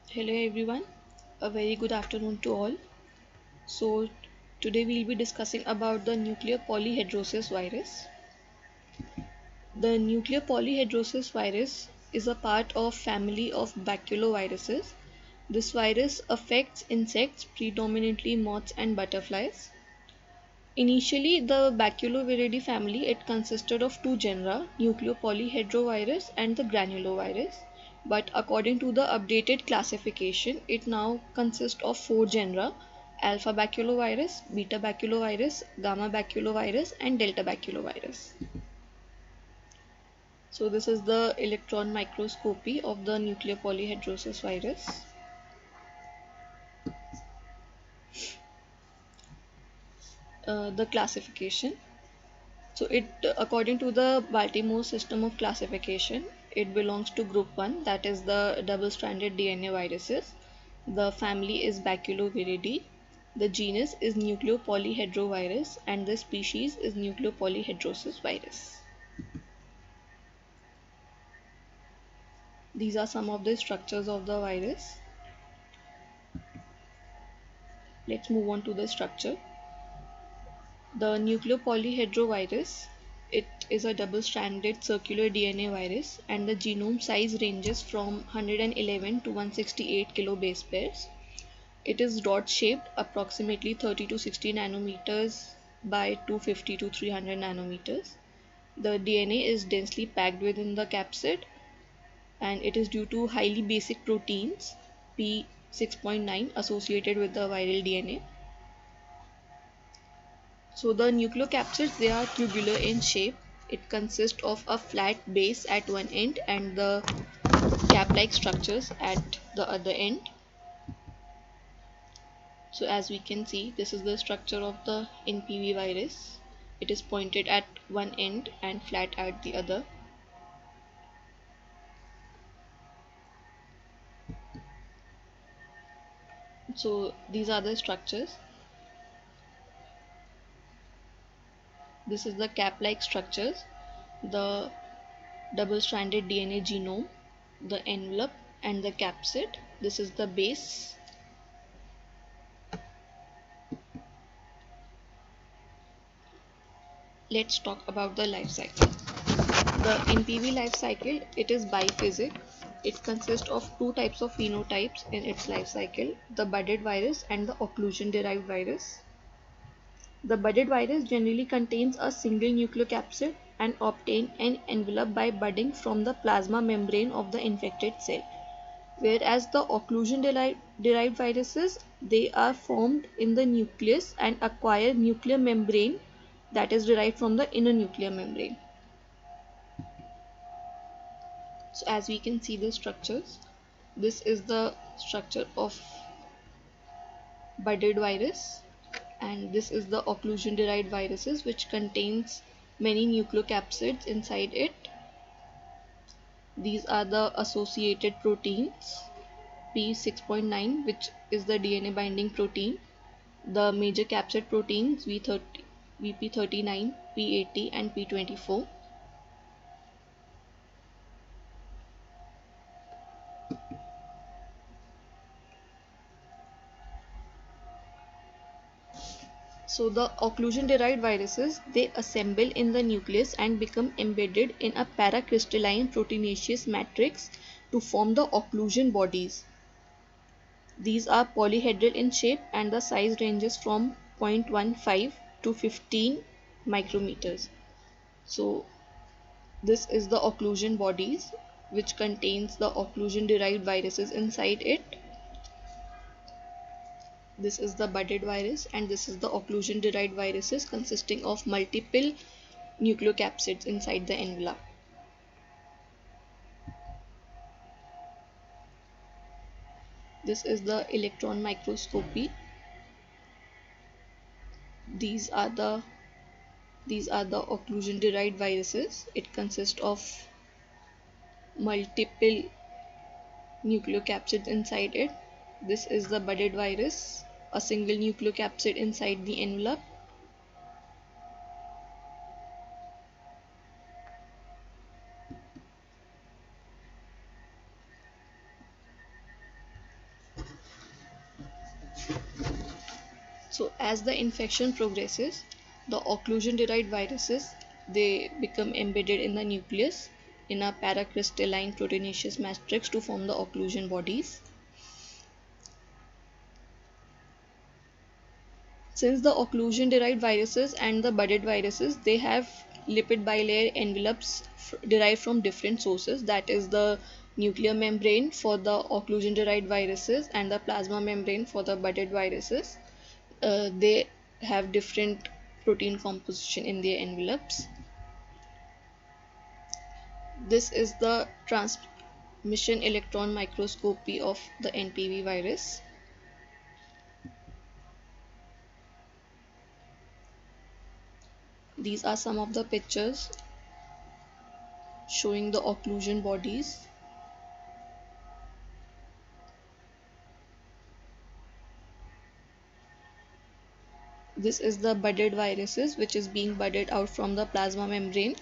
Hello everyone, a very good afternoon to all. So today we'll be discussing about the nuclear polyhedrosis virus. The nuclear polyhedrosis virus is a part of family of baculoviruses. This virus affects insects, predominantly moths and butterflies. Initially, the Baculoviridae family it consisted of two genera, nucleopolyhedrovirus and the granulovirus. But according to the updated classification, it now consists of four genera: alpha baculovirus, beta baculovirus, gamma baculovirus, and delta baculovirus. So this is the electron microscopy of the nuclear polyhedrosis virus. The classification. So it according to the Baltimore system of classification, it belongs to group 1, that is the double-stranded DNA viruses. The family is Baculoviridae. The genus is Nucleopolyhedrovirus and the species is Nucleopolyhedrosis virus. These are some of the structures of the virus. Let's move on to the structure. The nucleopolyhedrovirus, it is a double-stranded circular DNA virus and the genome size ranges from 111 to 168 kilobase pairs. It is rod-shaped, approximately 30 to 60 nanometers by 250 to 300 nanometers. The DNA is densely packed within the capsid and it is due to highly basic proteins P6.9 associated with the viral DNA. So the nucleocapsids, they are tubular in shape. It consists of a flat base at one end and the cap-like structures at the other end. So as we can see, this is the structure of the NPV virus. It is pointed at one end and flat at the other. So these are the structures. This is the cap-like structures, the double-stranded DNA genome, the envelope and the capsid. This is the base. Let's talk about the life cycle. The NPV life cycle, it is biphasic. It consists of two types of phenotypes in its life cycle, the budded virus and the occlusion derived virus. The budded virus generally contains a single nucleocapsid and obtain an envelope by budding from the plasma membrane of the infected cell. Whereas the occlusion derived viruses, they are formed in the nucleus and acquire nuclear membrane that is derived from the inner nuclear membrane. So as we can see the structures, this is the structure of budded virus and this is the occlusion derived viruses, which contains many nucleocapsids inside it. These are the associated proteins P6.9, which is the DNA binding protein, the major capsid proteins V30, VP39, P80 and P24. So the occlusion derived viruses, they assemble in the nucleus and become embedded in a paracrystalline proteinaceous matrix to form the occlusion bodies. These are polyhedral in shape and the size ranges from 0.15 to 15 micrometers. So this is the occlusion bodies, which contains the occlusion derived viruses inside it. This is the budded virus and this is the occlusion derived viruses consisting of multiple nucleocapsids inside the envelope. This is the electron microscopy. These are the occlusion derived viruses. It consists of multiple nucleocapsids inside it. This is the budded virus, a single nucleocapsid inside the envelope. So as the infection progresses, the occlusion-derived viruses, they become embedded in the nucleus in a paracrystalline proteinaceous matrix to form the occlusion bodies. Since the occlusion-derived viruses and the budded viruses, they have lipid bilayer envelopes derived from different sources, that is the nuclear membrane for the occlusion-derived viruses and the plasma membrane for the budded viruses. They have different protein composition in their envelopes. This is the transmission electron microscopy of the NPV virus. These are some of the pictures showing the occlusion bodies. This is the budded viruses which is being budded out from the plasma membrane.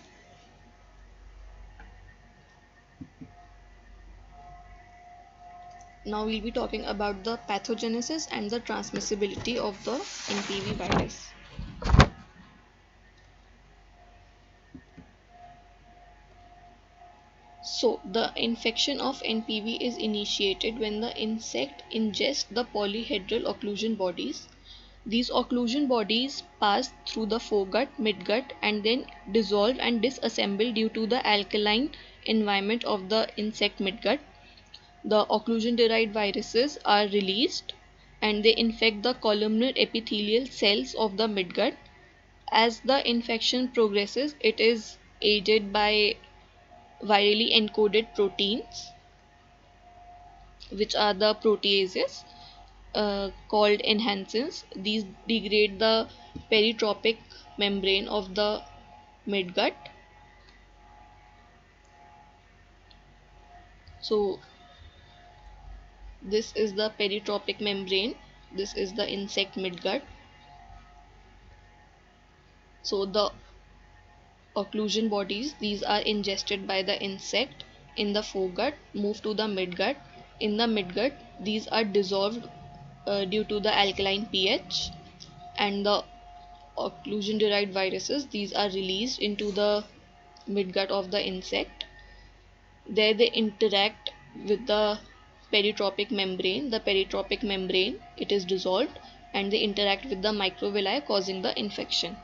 Now we'll be talking about the pathogenesis and the transmissibility of the NPV virus. So the infection of NPV is initiated when the insect ingests the polyhedral occlusion bodies. These occlusion bodies pass through the foregut, midgut, and then dissolve and disassemble due to the alkaline environment of the insect midgut. The occlusion-derived viruses are released and they infect the columnar epithelial cells of the midgut. As the infection progresses, it is aided by virally encoded proteins, which are the proteases called enhancers. These degrade the peritropic membrane of the midgut. So this is the peritropic membrane. This is the insect midgut. So the occlusion bodies, these are ingested by the insect in the foregut, move to the midgut. In the midgut, these are dissolved due to the alkaline pH, and the occlusion derived viruses, these are released into the midgut of the insect. There they interact with the peritropic membrane. The peritropic membrane, it is dissolved and they interact with the microvilli, causing the infection.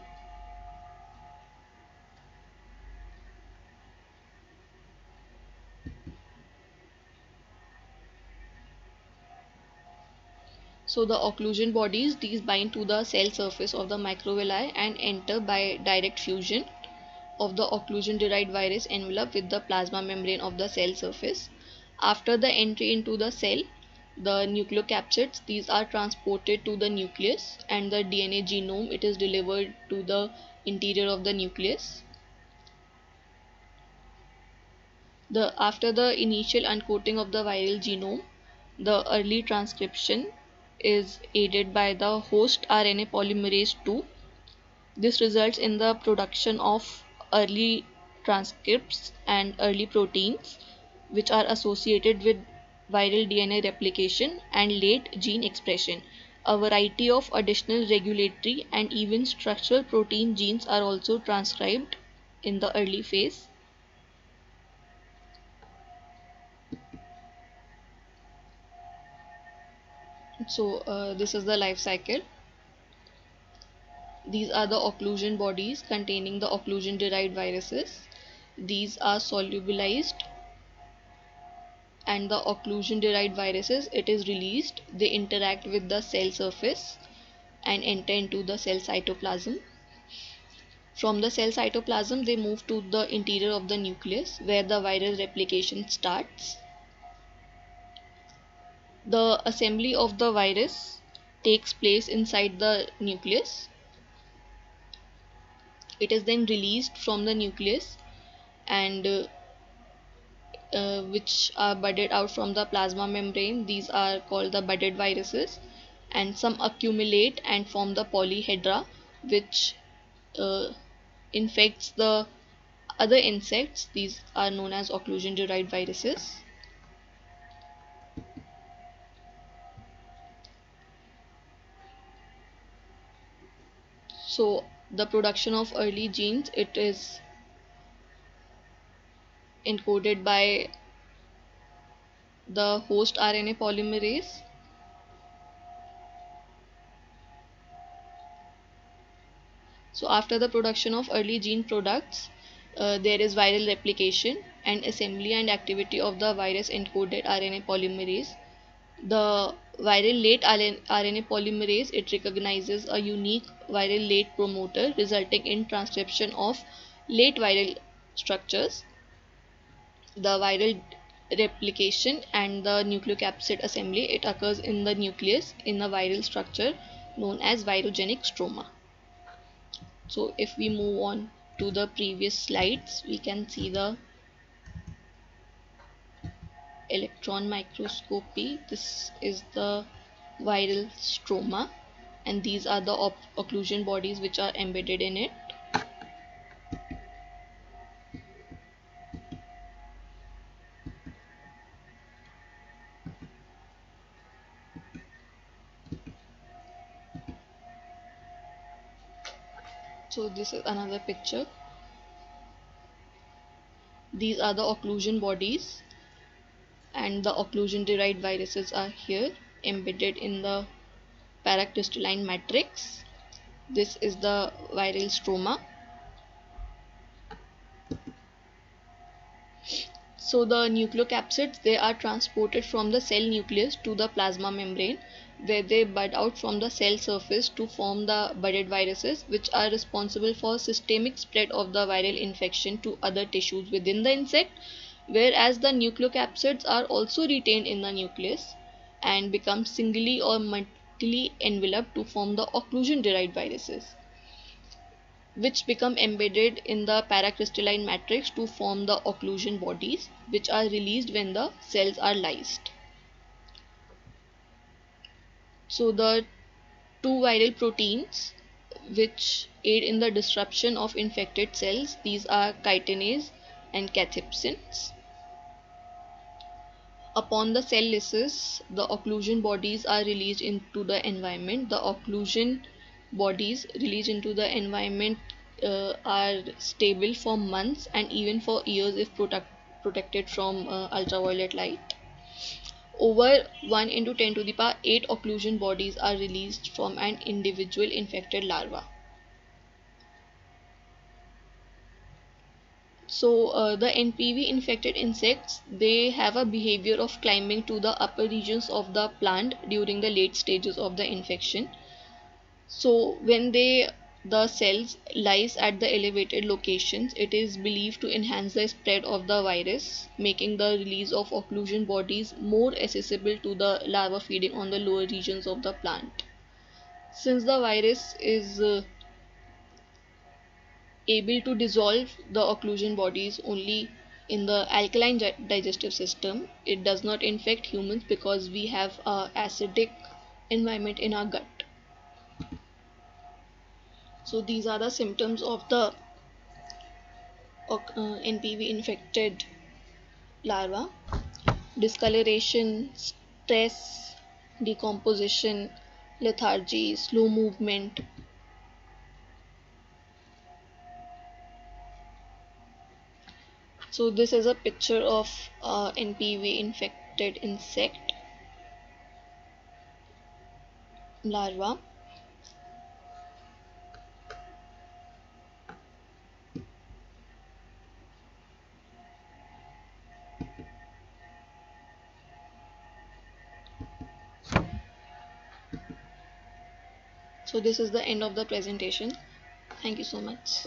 So the occlusion bodies, these bind to the cell surface of the microvilli and enter by direct fusion of the occlusion derived virus envelope with the plasma membrane of the cell surface. After the entry into the cell, the nucleocapsids, these are transported to the nucleus, and the DNA genome, it is delivered to the interior of the nucleus. After the initial uncoating of the viral genome, the early transcription is aided by the host RNA polymerase II. This results in the production of early transcripts and early proteins which are associated with viral DNA replication and late gene expression. A variety of additional regulatory and even structural protein genes are also transcribed in the early phase. So this is the life cycle. These are the occlusion bodies containing the occlusion derived viruses. These are solubilized, and the occlusion derived viruses, it is released. They interact with the cell surface and enter into the cell cytoplasm. From the cell cytoplasm, they move to the interior of the nucleus where the viral replication starts. The assembly of the virus takes place inside the nucleus. It is then released from the nucleus and which are budded out from the plasma membrane. These are called the budded viruses, and some accumulate and form the polyhedra, which uh, infects the other insects. These are known as occlusion derived viruses. So the production of early genes, it is encoded by the host RNA polymerase. So after the production of early gene products, there is viral replication and assembly and activity of the virus encoded RNA polymerase. The viral late RNA polymerase, it recognizes a unique viral late promoter, resulting in transcription of late viral structures. The viral replication and the nucleocapsid assembly, it occurs in the nucleus in a viral structure known as virogenic stroma. So if we move on to the previous slides, we can see the electron microscopy. This is the viral stroma, and these are the occlusion bodies which are embedded in it. So this is another picture. These are the occlusion bodies, and the occlusion derived viruses are here embedded in the paracrystalline matrix. This is the viral stroma. So the nucleocapsids, they are transported from the cell nucleus to the plasma membrane, where they bud out from the cell surface to form the budded viruses, which are responsible for systemic spread of the viral infection to other tissues within the insect, whereas the nucleocapsids are also retained in the nucleus and become singly or multiply enveloped to form the occlusion derived viruses, which become embedded in the paracrystalline matrix to form the occlusion bodies, which are released when the cells are lysed. So the two viral proteins which aid in the disruption of infected cells, these are chitinase and cathepsins. Upon the cell lysis, the occlusion bodies are released into the environment. The occlusion bodies released into the environment are stable for months and even for years if protected from ultraviolet light. Over 1 into 10 to the power 8 occlusion bodies are released from an individual infected larva. So the NPV infected insects, they have a behavior of climbing to the upper regions of the plant during the late stages of the infection. So when the cells lies at the elevated locations, it is believed to enhance the spread of the virus, making the release of occlusion bodies more accessible to the larva feeding on the lower regions of the plant. Since the virus is able to dissolve the occlusion bodies only in the alkaline digestive system, it does not infect humans because we have a acidic environment in our gut. So these are the symptoms of the NPV infected larva: discoloration, stress, decomposition, lethargy, slow movement. So this is a picture of NPV infected insect larva. So this is the end of the presentation. Thank you so much.